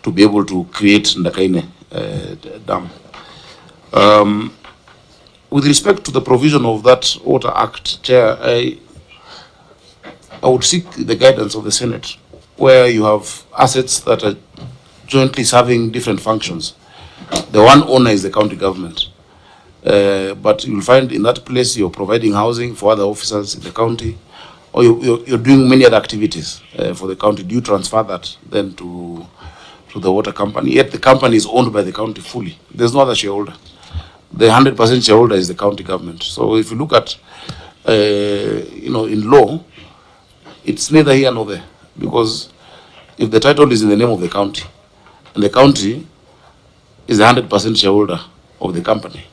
to be able to create Ndakaine Dam. With respect to the provision of that Water Act, Chair, I would seek the guidance of the Senate, where you have assets that are jointly serving different functions. The one owner is the county government. But you'll find in that place you're providing housing for other officers in the county, or you're doing many other activities for the county. Do you transfer that then to the water company? Yet the company is owned by the county fully. There's no other shareholder. The 100% shareholder is the county government. So if you look at, in law, it's neither here nor there. Because if the title is in the name of the county, and the county is a 100% shareholder of the company,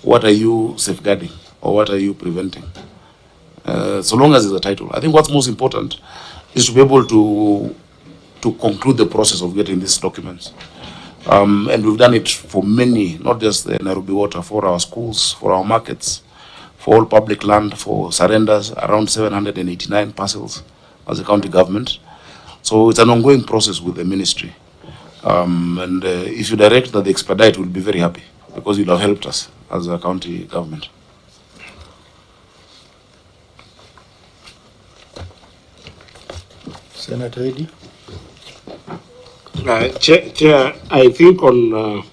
what are you safeguarding or what are you preventing? So long as there's a title. I think what's most important is to be able to conclude the process of getting these documents. And we've done it for many, not just the Nairobi Water, for our schools, for our markets, for all public land, for surrenders, around 789 parcels as a county government. So it's an ongoing process with the ministry. And if you direct that the expedite, we'll be very happy because you'll have helped us as a county government. Senator Eddy. Chair, I think on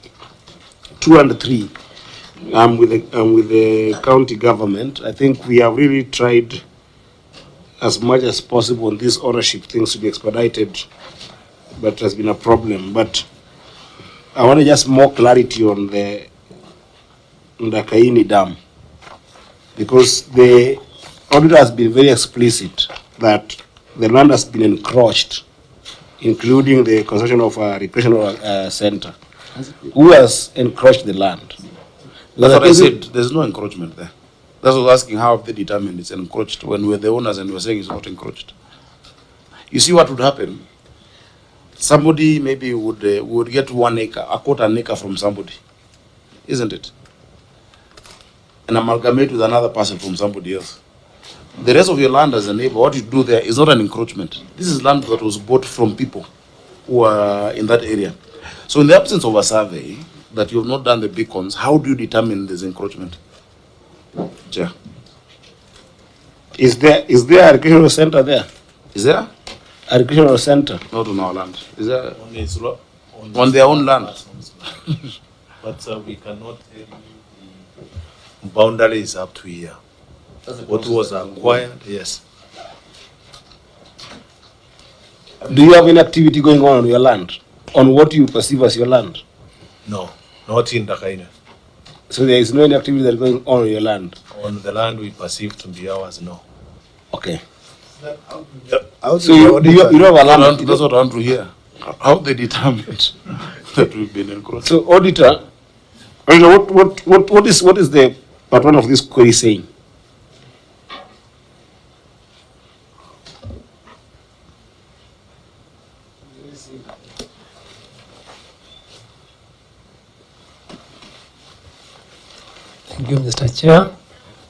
2 and 3, with the county government, I think we have really tried as much as possible on these ownership things to be expedited, but it has been a problem. But I want just more clarity on the Ndakaine Dam, because the auditor has been very explicit that the land has been encroached, including the construction of a recreational center. Who has encroached the land? That's what I said. There's no encroachment there. That's what I was asking, how have they determined it's encroached when we're the owners and we're saying it's not encroached? You see what would happen? Somebody maybe would get 1 acre, a quarter an acre from somebody, isn't it? And amalgamate with another parcel from somebody else. The rest of your land as a neighbor, what you do there is not an encroachment. This is land that was bought from people who are in that area. So in the absence of a survey that you have not done the beacons, how do you determine this encroachment? Chair. Is there a recreational center there? Is there? A recreational center? Not on our land. Is there? On their own land. But we cannot tell you the boundaries up to here. What was acquired, yes. Do you have any activity going on your land? On what you perceive as your land? No, not in Ndakaine. So there is no any activity that is going on your land? On the land we perceive to be ours, no. Okay. So you don't have a land? That's what I want to hear. How they determined that we've been encroached. So auditor, what is the part 1 of this query saying? Thank you, Mr. Chair.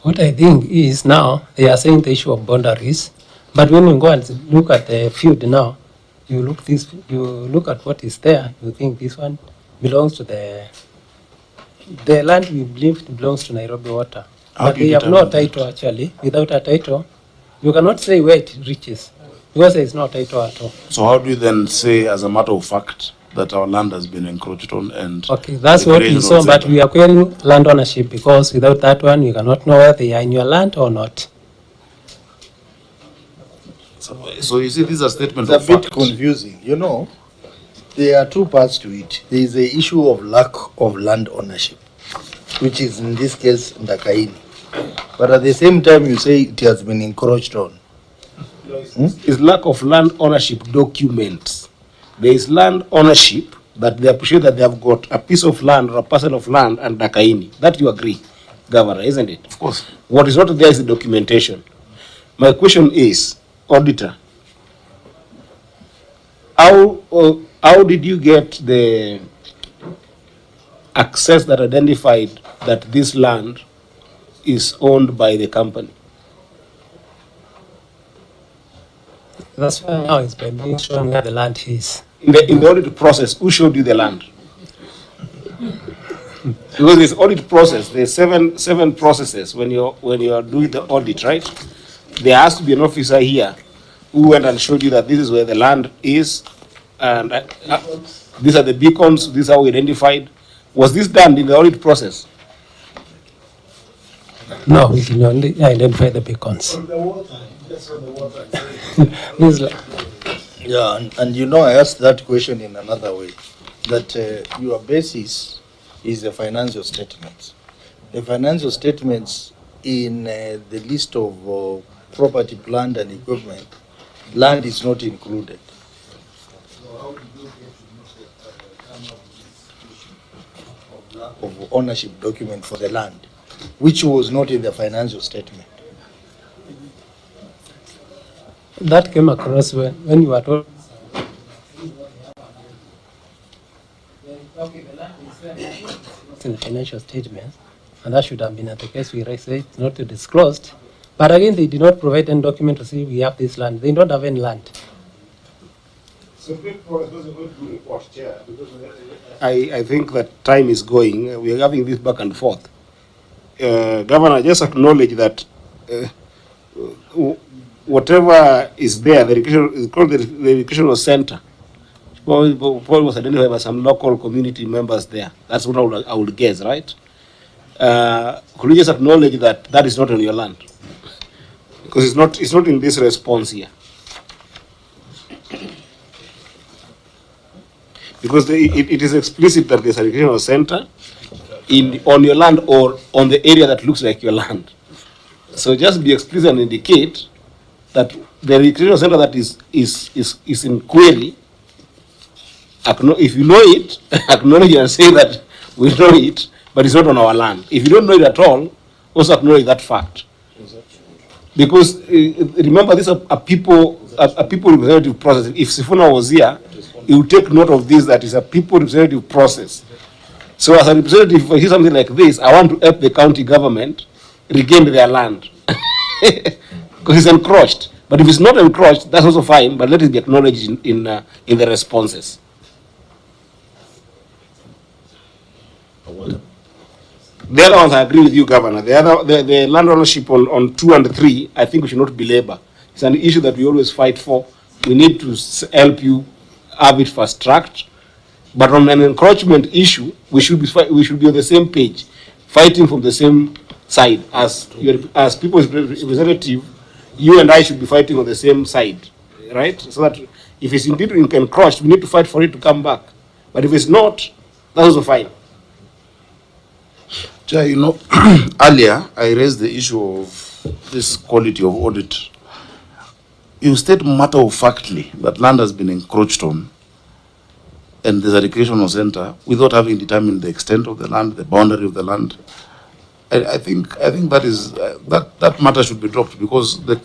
What I think is now they are saying the issue of boundaries, but when you go and look at the field now, you look at what is there. You think this one belongs to the land we believe belongs to Nairobi Water, but they have no title actually. Without a title, you cannot say where it reaches because there is no title at all. So how do you then say, as a matter of fact, that our land has been encroached on? And okay, that's what we saw, but we are querying land ownership because without that one, you cannot know whether they are in your land or not. So you see, this is a statement of fact. It's a bit confusing. You know, there are 2 parts to it. There is the issue of lack of land ownership, which is in this case Ndakaine. But at the same time, you say it has been encroached on. Is lack of land ownership documents. There is land ownership that they appreciate that they have got a piece of land or a parcel of land and Ndakaine. That you agree, Governor, isn't it? Of course. What is not there is the documentation. My question is, auditor, how did you get the access that identified that this land is owned by the company? That's why now it's by being shown where the land is. in the audit process, who showed you the land? Because this audit process, there's seven processes when you're doing the audit, right? There has to be an officer here who went and showed you that this is where the land is, and these are the beacons. This is how we identified. Was this done in the audit process? No, we can only identify the beacons. This is Yeah, and you know, I asked that question in another way, that your basis is the financial statements. The financial statements in the list of property, plant and equipment, land is not included. Of ownership document for the land, which was not in the financial statement. that came across when you were told. In the financial statements, and that should have been at the case we raised it not to disclosed. But again, they did not provide any document to say we have this land. They don't have any land. I think that time is going. We are having this back and forth. Governor, just acknowledge that whatever is there, the education is called the educational center. Probably was identified by some local community members there. That's what I would guess, right? Could you just acknowledge that that is not on your land? Because it's not in this response here. Because it is explicit that there's an educational center on your land or on the area that looks like your land. So just be explicit and indicate that the educational center that is in query, if you know it, acknowledge and say that we know it, but it's not on our land. If you don't know it at all, also acknowledge that fact. Because remember, these are people representative process. If Sifuna was here, he would take note of this, that is a people representative process. So as a representative, if I hear something like this, I want to help the county government regain their land. Because it's encroached. But if it's not encroached, that's also fine, but let it be acknowledged in the responses. The other ones, I agree with you, Governor. The land ownership on 2 and 3, I think we should not belabor. It's an issue that we always fight for. We need to help you have it fast-tracked. But on an encroachment issue, we should be on the same page, fighting from the same side. As people's representative, you and I should be fighting on the same side, right? So that if it's indeed encroached, we need to fight for it to come back. But if it's not, that's also fine. Chair, you know, earlier I raised the issue of this quality of audit. You state matter-of-factly that land has been encroached on and there's a recreational center without having determined the extent of the land, the boundary of the land. I think that is that matter should be dropped because it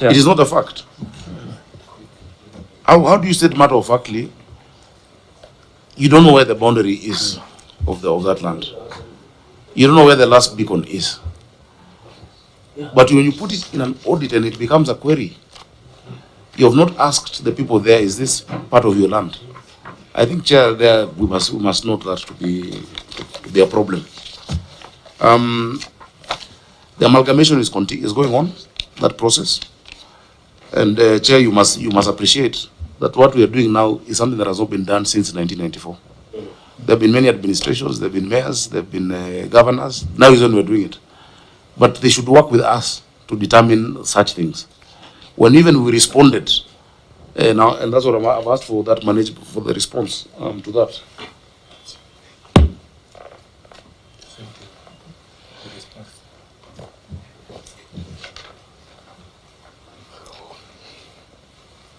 is not a fact. How do you state matter-of-factly? You don't know where the boundary is of that land. You don't know where the last beacon is. But when you put it in an audit and it becomes a query, you have not asked the people there, is this part of your land? I think, Chair, there we must note that to be a problem. The amalgamation is going on, that process. And Chair, you must appreciate that what we are doing now is something that has not been done since 1994. There have been many administrations, there have been mayors, there have been governors. Now is when we're doing it. But they should work with us to determine such things. When even we responded, now, and that's what I've asked for, that for the response to that.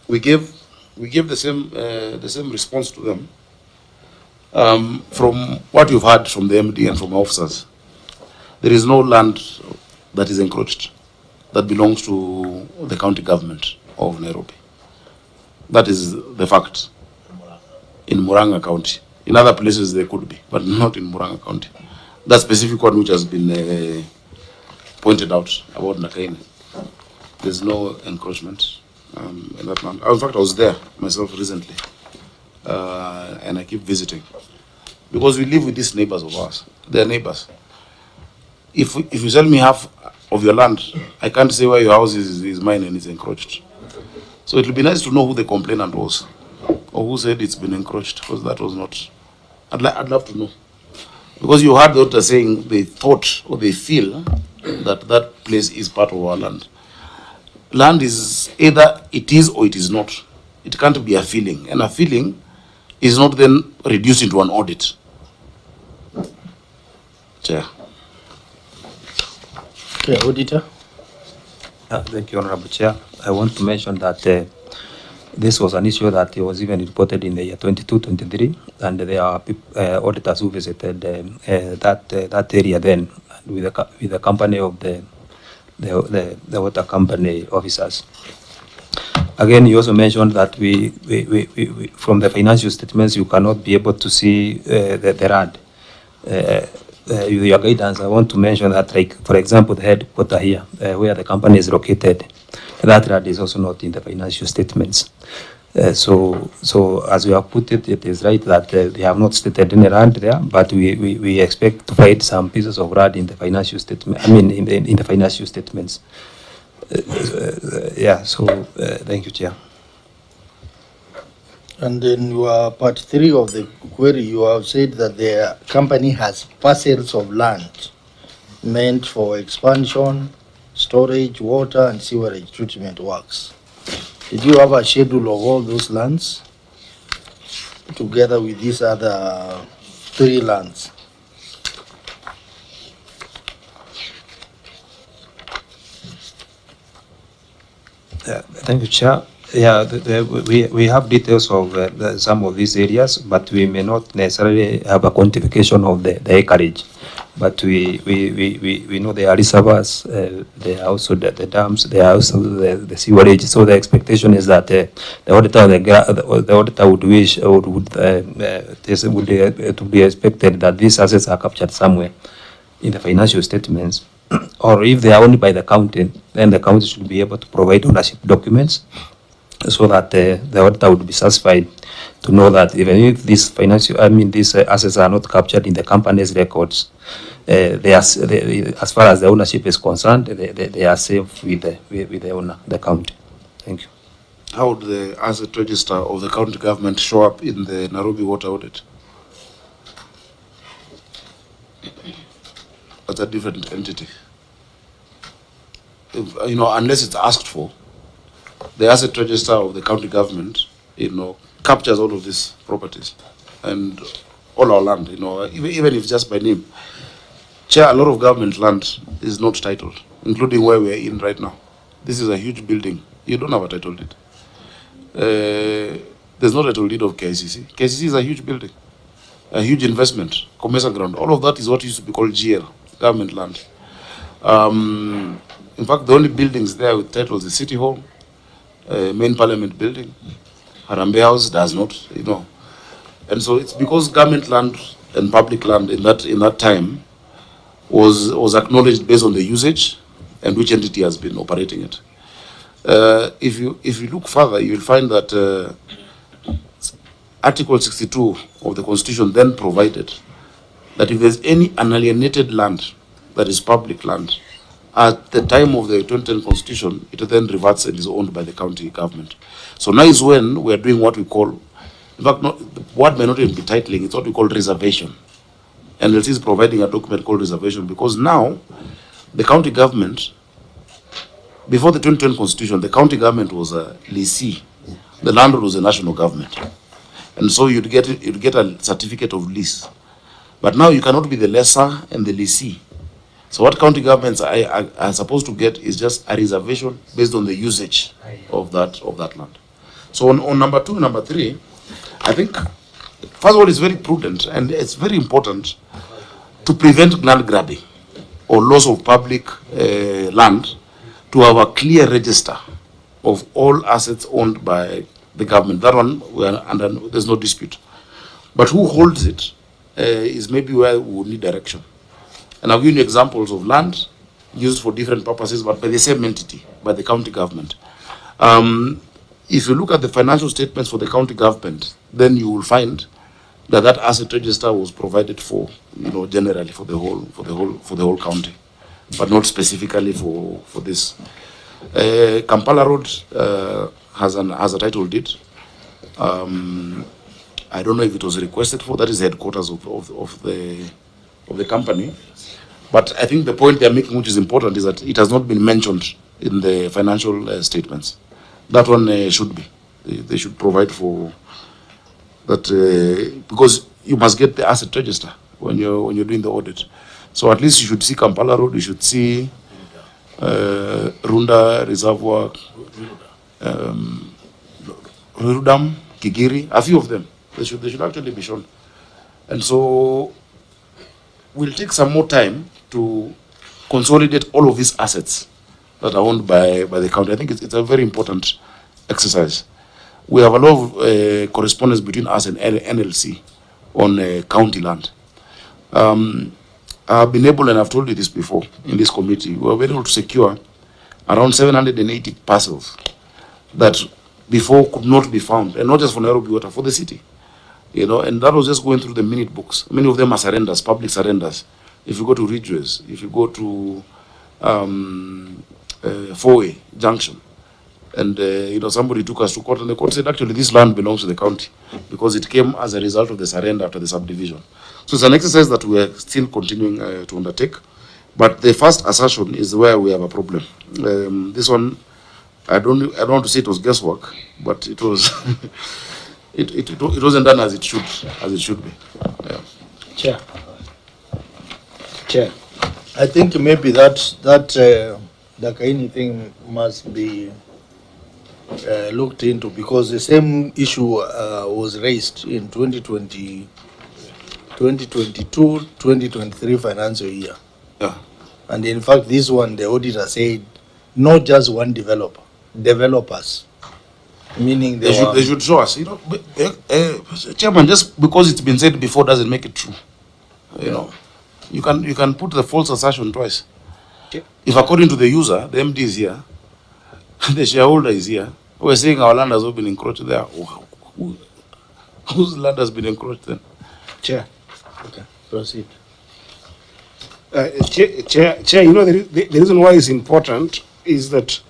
We gave the same response to them. From what you've heard from the MD and from officers, there is no land that is encroached that belongs to the county government of Nairobi. That is the fact in Murang'a County. In other places there could be, but not in Murang'a County. That specific one which has been pointed out about Nakaini. There's no encroachment in that land. In fact, I was there myself recently. and I keep visiting because we live with these neighbors of ours. They are neighbors. If you sell me half of your land, I can't say why your house is mine and it's encroached. So it will be nice to know who the complainant was, or who said it's been encroached, because that was not. I'd love to know, because you heard the auditor saying they thought or they feel that that place is part of our land. Land is either it is or it is not. It can't be a feeling, and a feeling is not then reduced into an audit. Chair. Okay, auditor. Thank you, Honorable Chair. I want to mention that this was an issue that was even reported in the year 22-23, and there are auditors who visited that area then with the company of the water company officers. Again, you also mentioned that we from the financial statements you cannot be able to see the RAD. With your guidance, I want to mention that, like, for example, the headquarters here, where the company is located, that RAD is also not in the financial statements. So as we have put it, it is right that they have not stated any RAD there, but we expect to find some pieces of RAD in the financial statement. I mean, in the financial statements. Yeah. So thank you, Chair. And then your part 3 of the query, you have said that the company has parcels of land meant for expansion, storage, water, and sewerage treatment works. Did you have a schedule of all those lands together with these other 3 lands? Thank you, Chair. Yeah, we have details of some of these areas, but we may not necessarily have a quantification of the acreage. But we know there are reservoirs, there are also the dams, there are also the sewerage. So the expectation is that the auditor would wish, or it would be expected that these assets are captured somewhere in the financial statements. Or if they are owned by the county, then the county should be able to provide ownership documents, so that the auditor would be satisfied to know that even if these these assets are not captured in the company's records, as far as the ownership is concerned, they are safe with the owner, the county. Thank you. How would the asset register of the county government show up in the Nairobi water audit? That's a different entity. Unless it's asked for, the asset register of the county government, captures all of these properties and all our land, even if just by name. Chair, a lot of government land is not titled, including where we are in right now. This is a huge building. You don't have a title deed. There's no title deed of KICC. KICC is a huge building, a huge investment, commercial ground. All of that is what used to be called GL, government land. In fact, the only buildings there with titles is City Hall, main parliament building. Harambee House does not, and so it's because government land and public land in that time was acknowledged based on the usage and which entity has been operating it. If you look further, you will find that Article 62 of the Constitution then provided that if there's any unalienated land that is public land, at the time of the 2010 Constitution, it then reverts and is owned by the county government. So now is when we are doing what we call, in fact, the word may not even be titling, it's what we call reservation. And it is providing a document called reservation, because now the county government, before the 2010 Constitution, the county government was a lessee. The landlord was a national government. And so you'd get a certificate of lease. But now you cannot be the lessor and the lessee. So what county governments are supposed to get is just a reservation based on the usage of that land. So on number 2 and number 3, I think, first of all, it's very prudent and it's very important to prevent land grabbing or loss of public land, to have a clear register of all assets owned by the government. That one, there's no dispute. But who holds it is maybe where we would need direction. And I'll give you examples of land used for different purposes, but by the same entity, by the county government. If you look at the financial statements for the county government, then you will find that that asset register was provided for, generally for the whole county, but not specifically for this. Kampala Road has a title deed. I don't know if it was requested for. That is the headquarters of the company. But I think the point they are making, which is important, is that it has not been mentioned in the financial statements. That one should be. They should provide for that, because you must get the asset register when you're doing the audit. So at least you should see Kampala Road. You should see Runda Reservoir, Rudam, Kigiri, a few of them. They should actually be shown. And so we'll take some more time to consolidate all of these assets that are owned by the county. I think it's a very important exercise. We have a lot of correspondence between us and NLC on county land. I've been able, and I've told you this before in this committee, we were able to secure around 780 parcels that before could not be found, and not just for Nairobi Water, for the city. And that was just going through the minute books. Many of them are surrenders, public surrenders. If you go to Ridgeways, if you go to Four-Way Junction, and somebody took us to court, and the court said actually this land belongs to the county because it came as a result of the surrender after the subdivision. So it's an exercise that we are still continuing to undertake. But the first assertion is where we have a problem. This one, I don't want to say it was guesswork, but it was it wasn't done as it should be. Yeah. Chair. I think maybe that the Kaini thing must be looked into, because the same issue was raised in 2022, 2023 financial year. Yeah. And in fact, this one, the auditor said, not just one developer, developers. Meaning they should show us. Chairman, just because it's been said before doesn't make it true. You can put the false assertion twice. Okay. If according to the user, the MD is here, the shareholder is here, we're saying our land has all been encroached there. Whose land has been encroached then? Chair. Okay, proceed. Chair, the reason why it's important is that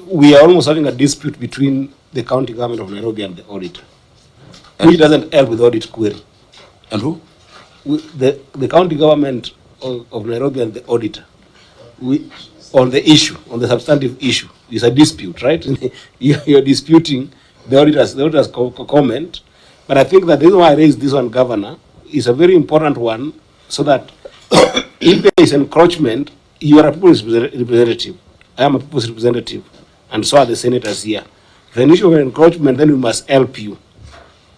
we are almost having a dispute between the county government of Nairobi and the auditor, which doesn't help with audit query. And who? The county government of Nairobi and the auditor, on the issue, on the substantive issue, is a dispute, right? You're disputing the auditor's comment, but I think that the reason why I raised this one, Governor, is a very important one, so that if there is encroachment, you are a people's representative. I am a people's representative, and so are the senators here. If an issue of encroachment, then we must help you,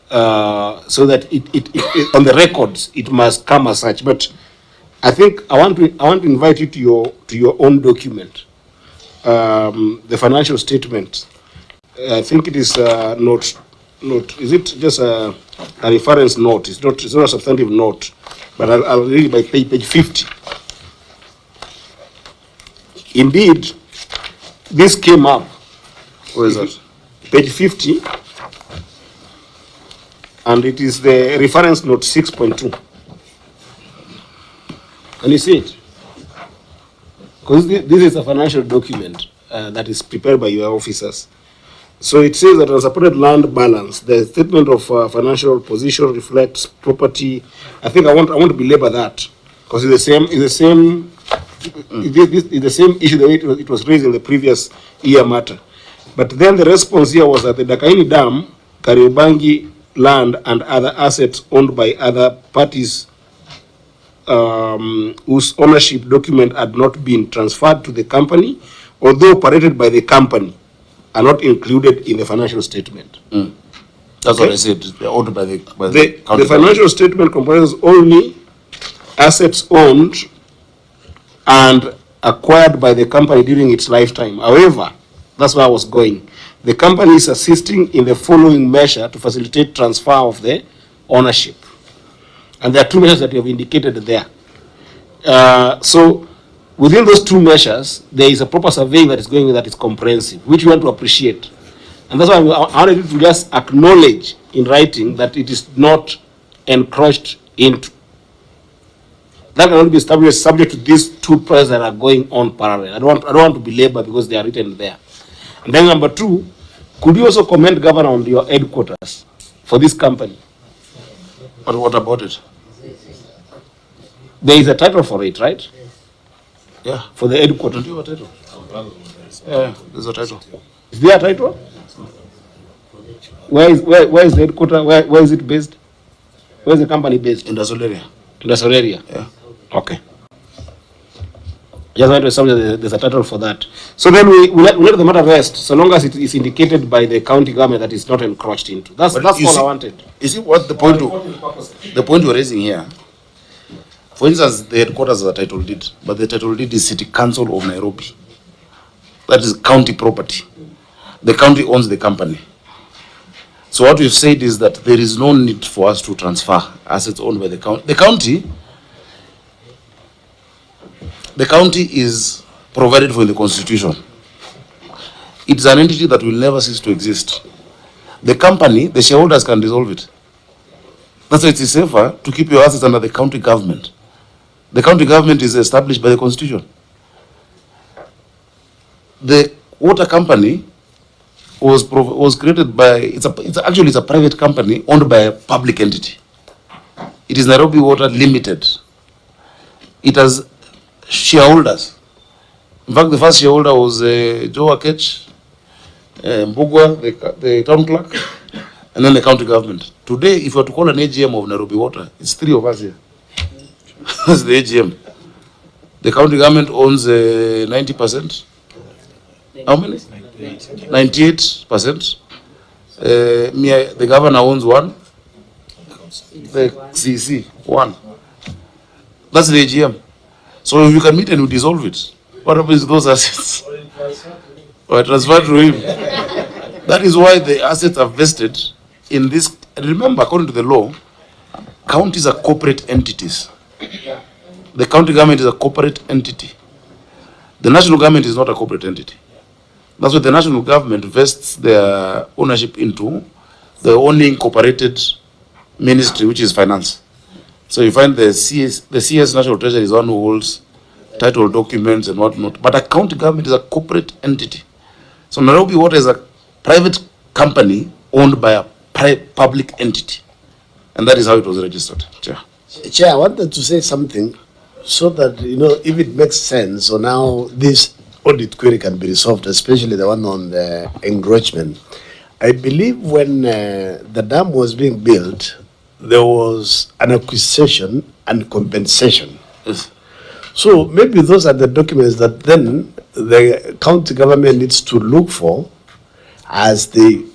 so that it on the records it must come as such. But I think I want to invite you to your own document, the financial statement. I think it is note. Is it just a reference note? It's not a substantive note, but I'll read it by page 50. Indeed, this came up. Where is that? Page 50, and it is the reference note 6.2. Can you see it? Because this is a financial document that is prepared by your officers. So it says that on supported land balance, the statement of financial position reflects property. I think I want to belabor that, because it's the same issue the way it was raised in the previous year matter. But then the response here was that the Dakaini Dam, Kariobangi land, and other assets owned by other parties whose ownership document had not been transferred to the company, although operated by the company, are not included in the financial statement. That's what I said. They're owned by the The financial statement comprises only assets owned and acquired by the company during its lifetime. However, that's where I was going. The company is assisting in the following measure to facilitate transfer of the ownership. And there are two measures that you have indicated there. So within those two measures, there is a proper surveying that is going on that is comprehensive, which we want to appreciate. And that's why I wanted you to just acknowledge in writing that it is not encroached into. That can only be established subject to these two processes that are going on parallel. I don't want to belabor because they are written there. And then number two, could you also comment, Governor, on your headquarters for this company? But what about it? There is a title for it, right? Yeah. For the headquarters. Don't you have a title? Yeah, there's a title. Is there a title? Where is the headquarters? Where is it based? Where is the company based? Industrial area. Industrial area. Yeah. Okay. Just want to establish there's a title for that. So then we let the matter rest, so long as it is indicated by the county government that it's not encroached into. That's all I wanted. You see what the point you're raising here? For instance, the headquarters is a title deed, but the title deed is City Council of Nairobi. That is county property. The county owns the company. So what we've said is that there is no need for us to transfer assets owned by the county. The county is provided for in the Constitution. It's an entity that will never cease to exist. The company, the shareholders can dissolve it. That's why it is safer to keep your assets under the county government. The county government is established by the Constitution. The water company was created by, it's a private company owned by a public entity. It is Nairobi Water Limited. It has shareholders. In fact, the first shareholder was Joe Akech, Mbugwa, the town clerk, and then the county government. Today, if you were to call an AGM of Nairobi Water, it's three of us here. That's the AGM. The county government owns 90%. How many? 98%. The governor owns 1. The CC 1. That's the AGM. So if you can meet and you dissolve it, what happens to those assets? Or transferred to him. That is why the assets are vested in this. And remember, according to the law, counties are corporate entities. The county government is a corporate entity. The national government is not a corporate entity. That's why the national government vests their ownership into the only incorporated ministry, which is finance. So you find the CS National Treasury is one who holds title documents and whatnot. But a county government is a corporate entity. So Nairobi Water is a private company owned by a public entity. And that is how it was registered. Chair. Chair, I wanted to say something so that, if it makes sense, so now this audit query can be resolved, especially the one on the encroachment. I believe when the dam was being built, there was an acquisition and compensation. Yes. So maybe those are the documents that then the county government needs to look for as the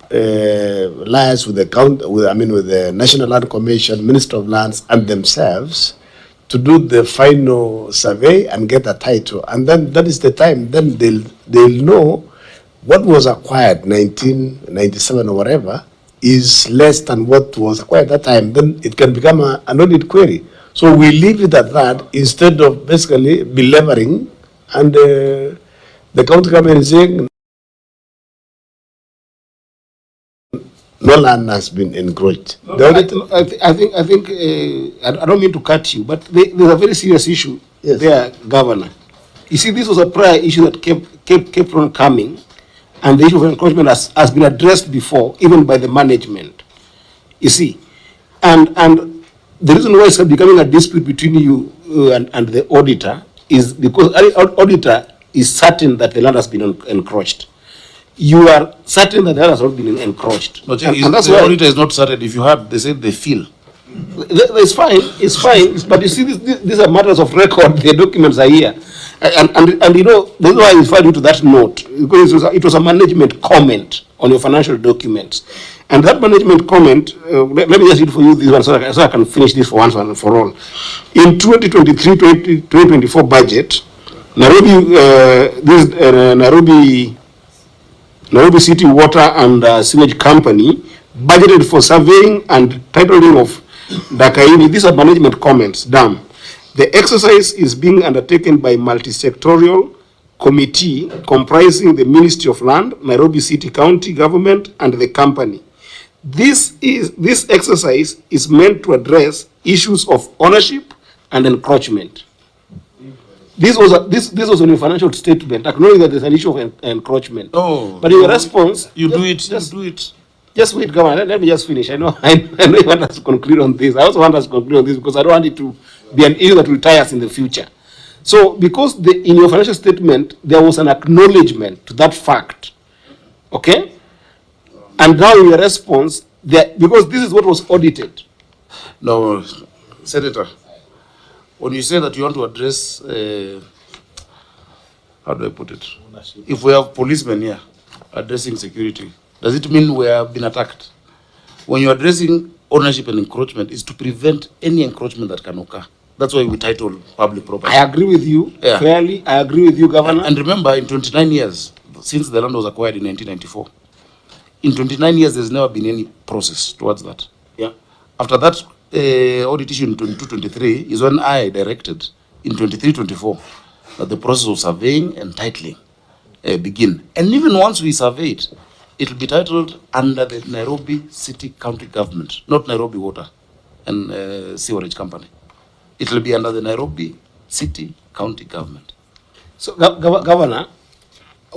liaise with the National Land Commission, Minister of Lands, and themselves to do the final survey and get a title. And then that is the time, then they'll know what was acquired 1997 or whatever is less than what was acquired at that time. Then it can become an audit query. So we leave it at that instead of basically belaboring and the county government is saying no land has been encroached. I think I don't mean to cut you, but there's a very serious issue there, Governor. You see, this was a prior issue that kept on coming, and the issue of encroachment has been addressed before, even by the management. You see, and the reason why it's becoming a dispute between you and the auditor is because the auditor is certain that the land has been encroached. You are certain that the land has not been encroached. No, and that's why the auditor is not certain. If you had, they said they feel. It's fine. But you see, these are matters of record. The documents are here, and that's why I referred you to that note, because it was a management comment on your financial documents, and that management comment. Let me just read for you this one so I can finish this for once and for all. In 2023-2024 budget, Nairobi City Water and Sewage Company budgeted for surveying and titling of Dakaini. These are management comments. Dam. The exercise is being undertaken by multi-sectorial committee comprising the Ministry of Land, Nairobi City County Government, and the company. this exercise is meant to address issues of ownership and encroachment. This was on your financial statement, acknowledging that there's an issue of encroachment. No. But in your response, You do it. Just do it. just wait, Governor. Let me just finish. I know you want us to conclude on this. I also want us to conclude on this because I don't want it to be an issue that will tie us in the future. So, because in your financial statement there was an acknowledgement to that fact, okay, and now in your response, because this is what was audited. No, Senator, when you say that you want to address, how do I put it? If we have policemen here addressing security, does it mean we have been attacked? When you're addressing ownership and encroachment, is to prevent any encroachment that can occur. That's why we title public property. I agree with you, Yeah. fairly. I agree with you, Governor. And remember, in 29 years, since the land was acquired in 1994, in 29 years, there's never been any process towards that. Yeah. After that audit issue in 22-23 is when I directed in 23-24 that the process of surveying and titling begin. And even once we survey it, it will be titled under the Nairobi City County Government, not Nairobi Water and Sewerage Company. It will be under the Nairobi City County Government. So, Governor,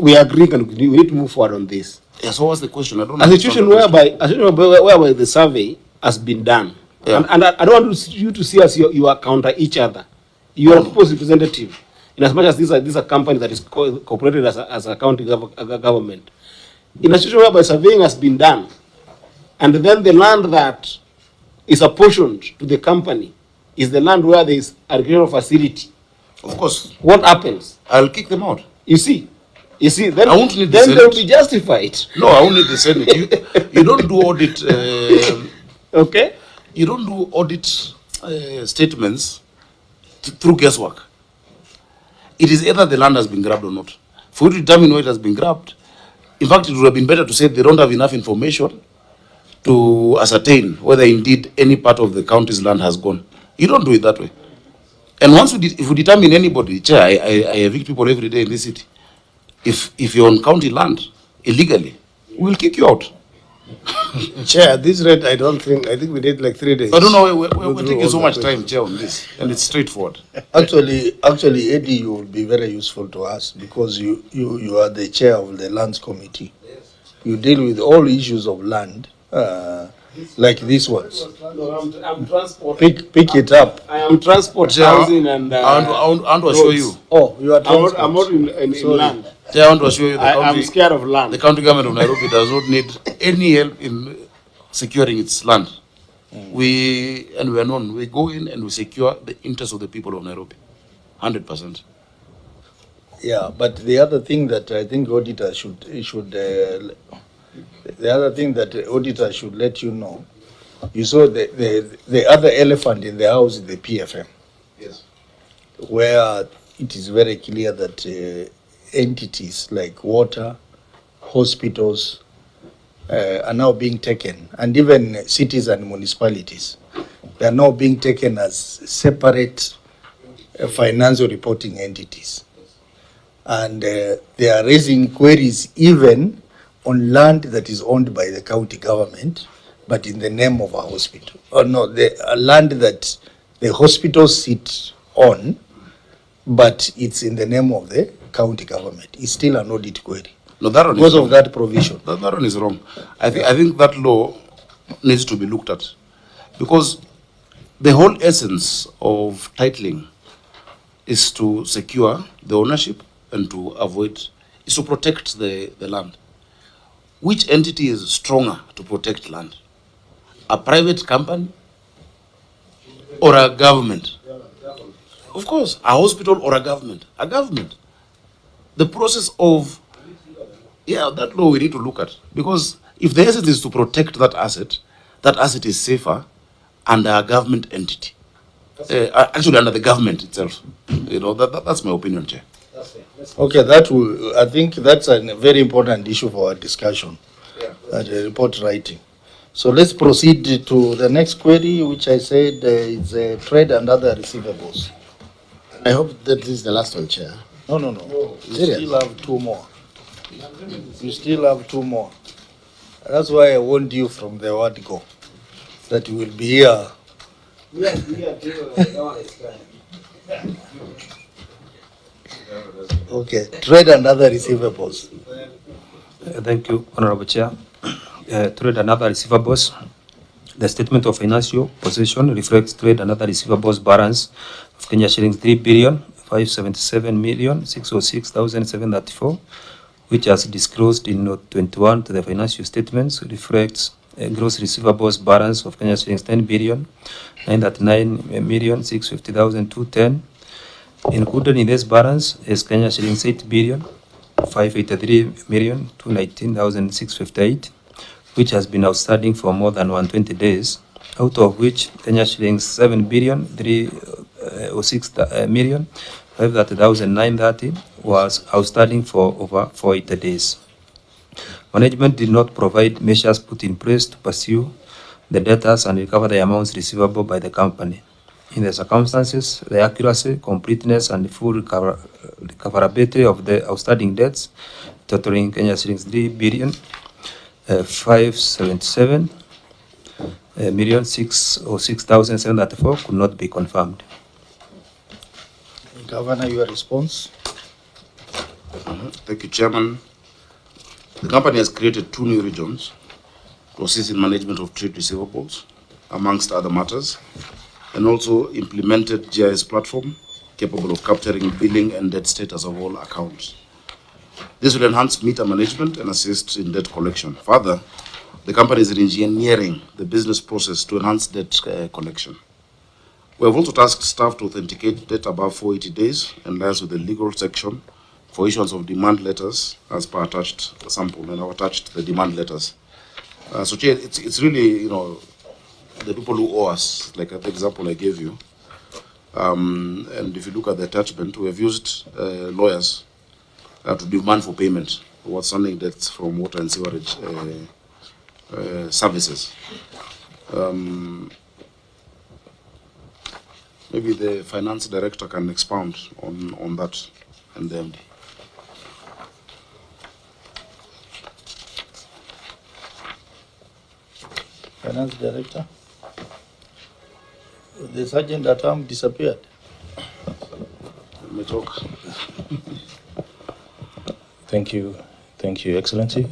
we agree and we need to move forward on this. Yeah, so what's the question? I don't know. A situation whereby the survey has been done, Yeah. and I don't want you to see us you are counter each other. You are a people's representative, in as much as this is a company that is cooperated as a county government. In a situation whereby surveying has been done, and then the land that is apportioned to the company is the land where there is agricultural facility. Of course, What happens? I'll kick them out. You see, then I won't need the then they'll Senate. be justified. No, I won't need the Senate. You don't do audit. Okay. You don't do audit statements through guesswork. It is either the land has been grabbed or not. For you to determine where it has been grabbed, in fact, it would have been better to say they don't have enough information to ascertain whether indeed any part of the county's land has gone. You don't do it that way. And once if we determine anybody, Chair, I evict people every day in this city. If you're on county land illegally, we'll kick you out. Chair, at this rate, I think we need like 3 days. I don't know, we're through taking all so the much questions. time, Chair, on this, and it's straightforward. Actually, Eddie, you will be very useful to us because you are the chair of the lands committee. You deal with all issues of land, like these ones. I'm transport. Pick it up. I am transport, Chair, housing, and I want to assure you. Oh, you are I'm not in Sorry. land. Chair, I want to assure you I'm scared of the land. county government of Nairobi does not need any help in securing its land. We are known. We go in and we secure the interests of the people of Nairobi, 100%. Yeah, but the other thing that I think auditor the other thing that the auditor should let you know, you saw the other elephant in the house is the PFM. Yes. Where it is very clear that entities like water, hospitals are now being taken, and even cities and municipalities, they are now being taken as separate financial reporting entities. And they are raising queries even on land that is owned by the county government, but in the name of a hospital. Or no, the land that the hospitals sit on, but it's in the name of the county government. It's still an audit query No, that one because is of wrong. that provision. That one is wrong. I think that law needs to be looked at, because the whole essence of titling is to secure the ownership and to avoid, is to protect the land. Which entity is stronger to protect land? A private company or a government? Of course, a hospital or a government? A government. The process of, that law we need to look at, because if the essence is to protect that asset is safer under a government entity. Actually, under the government itself. That's my opinion, Chair. Okay, I think that's a very important issue for our discussion, report writing. So let's proceed to the next query, which I said is trade and other receivables. I hope that this is the last one, Chair. No. You Serious? still have two more. You still have two more. That's why I warned you from the word go, that you will be here. Okay, trade and other receivables. Thank you, Honorable Chair. Trade and other receivables. The statement of financial position reflects trade and other receivables balance of Kenya shillings 3,577,606,734, which as disclosed in note 21 to the financial statements reflects a gross receivables balance of Kenya shillings 10,939,650,210. Included in this balance is Kenya shillings 8,583,219,658, which has been outstanding for more than 120 days, out of which Kenya shillings 7,306,530,930 was outstanding for over 480 days. Management did not provide measures put in place to pursue the debtors and recover the amounts receivable by the company. In the circumstances, the accuracy, completeness, and full recoverability of the outstanding debts, totaling Kenya shillings 3,577 million 606,734 could not be confirmed. Governor, your response? Thank you, Chairman. The company has created 2 new regions to assist in management of trade receivables, amongst other matters, and also implemented GIS platform capable of capturing billing and debt status of all accounts. This will enhance meter management and assist in debt collection. Further, the company is engineering the business process to enhance debt collection. We have also tasked staff to authenticate debt above 480 days and liaise with the legal section for issuance of demand letters as per attached sample, and I've attached the demand letters. So, Chair, it's really, the people who owe us, like the example I gave you. And if you look at the attachment, we have used lawyers to demand for payment for outstanding debts from water and sewerage services. Maybe the finance director can expound on that, and the MD. Finance Director? The sergeant at arms disappeared. Let me talk. Thank you, Excellency.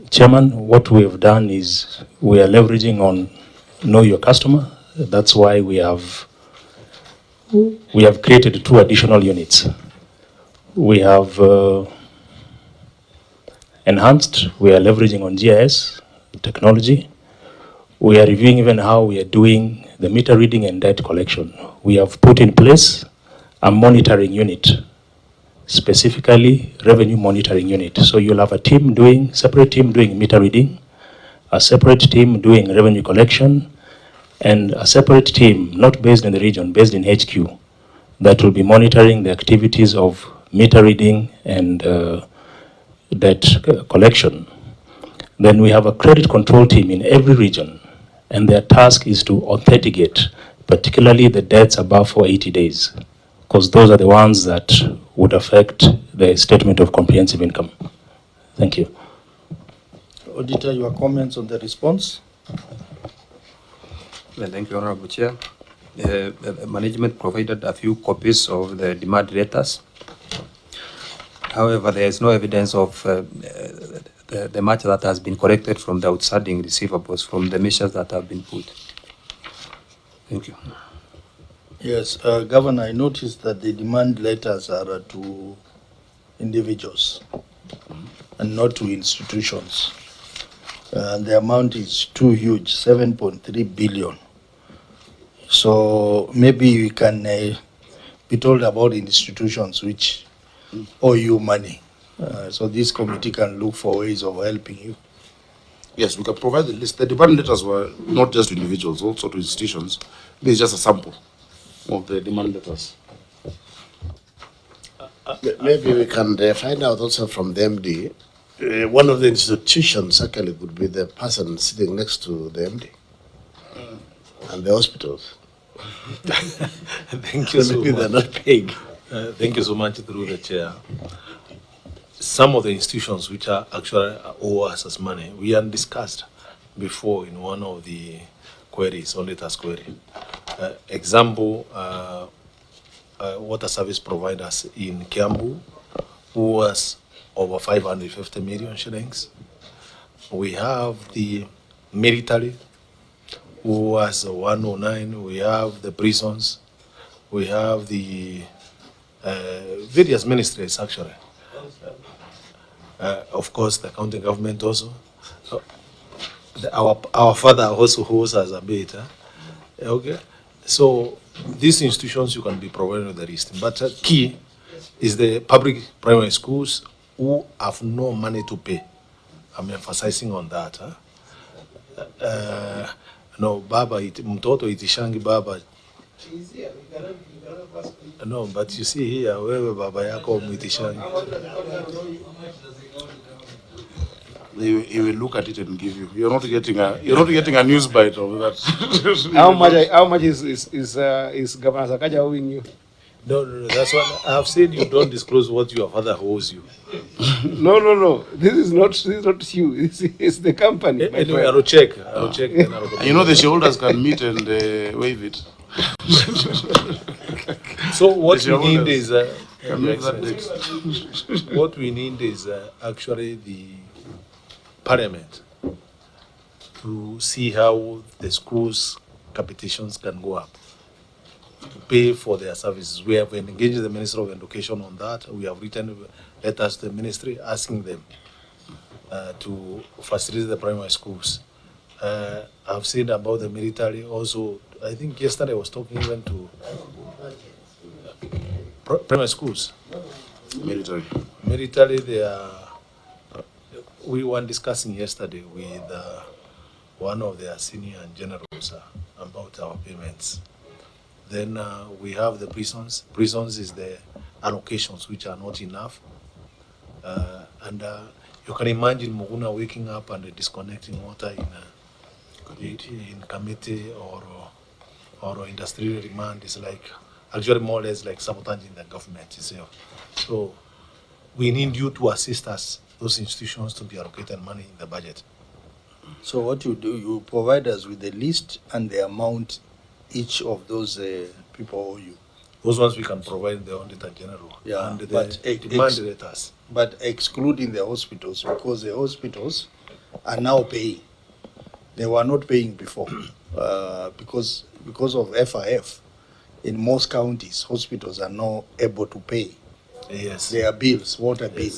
Chairman, what we have done is we are leveraging on Know Your Customer. That's why we have created 2 additional units. We have enhanced, we are leveraging on GIS technology. We are reviewing even how we are doing the meter reading and debt collection. We have put in place a monitoring unit, specifically revenue monitoring unit. So you'll have a separate team doing meter reading, a separate team doing revenue collection, and a separate team, not based in the region, based in HQ, that will be monitoring the activities of meter reading and debt collection. Then we have a credit control team in every region, and their task is to authenticate, particularly the debts above 480 days, because those are the ones that would affect the statement of comprehensive income. Thank you. Auditor, your comments on the response? Well, thank you, Honorable Chair. Management provided a few copies of the demand letters. However, there is no evidence of the much that has been collected from the outstanding receivables from the measures that have been put. Thank you. Yes, Governor, I noticed that the demand letters are to individuals and not to institutions. And the amount is too huge, 7.3 billion. So maybe we can be told about institutions which owe you money. So this committee can look for ways of helping you. Yes, we can provide the list. The demand letters were not just to individuals, also to institutions. This is just a sample of the demand letters. Maybe we can find out also from the MD. One of the institutions actually would be the person sitting next to the MD and the hospitals. Thank you so Maybe much. they're not paying. Thank you so much through the chair. some of the institutions which are actually owe us as money, we had discussed before in one of the queries, auditor's query. Example, water service providers in Kiambu, who was over 550 million shillings. We have the military, who was 109. We have the prisons. We have the various ministries, actually. Of course, the county government also. Our father also holds us a bit. Okay, so these institutions you can be provided with the list, but key is the public primary schools who have no money to pay. I'm emphasizing on that. No, baba mtoto itishangi baba. No, but you see here, wewe baba yako mwitishangi. He will look at it and give you. You're not getting a news bite of that. How much is Governor Sakaja owing you? No, that's what I have said. You don't disclose what your father owes you. No. This is not you. This is the company. Anyway, I'll check. You know the shareholders can meet and waive it. So what we need is actually the Parliament to see how the schools' capitations can go up, to pay for their services. We have engaged the Minister of Education on that. We have written letters to the ministry asking them to facilitate the primary schools. I've seen about the military also. I think yesterday I was talking even to primary schools. Military, they are. We were discussing yesterday with one of their senior generals about our payments. Then we have the prisons. Prisons is the allocations which are not enough. And you can imagine Muguna waking up and disconnecting water in committee or industrial demand is like actually more or less like sabotaging the government itself. So we need you to assist us, those institutions, to be allocated money in the budget. So what you do, you provide us with the list and the amount each of those people owe you. Those ones we can provide the Auditor General. Yeah, and but demand letters. But excluding the hospitals, because the hospitals are now paying. They were not paying before because of FIF. In most counties, hospitals are not able to pay Yes. their bills, water bills.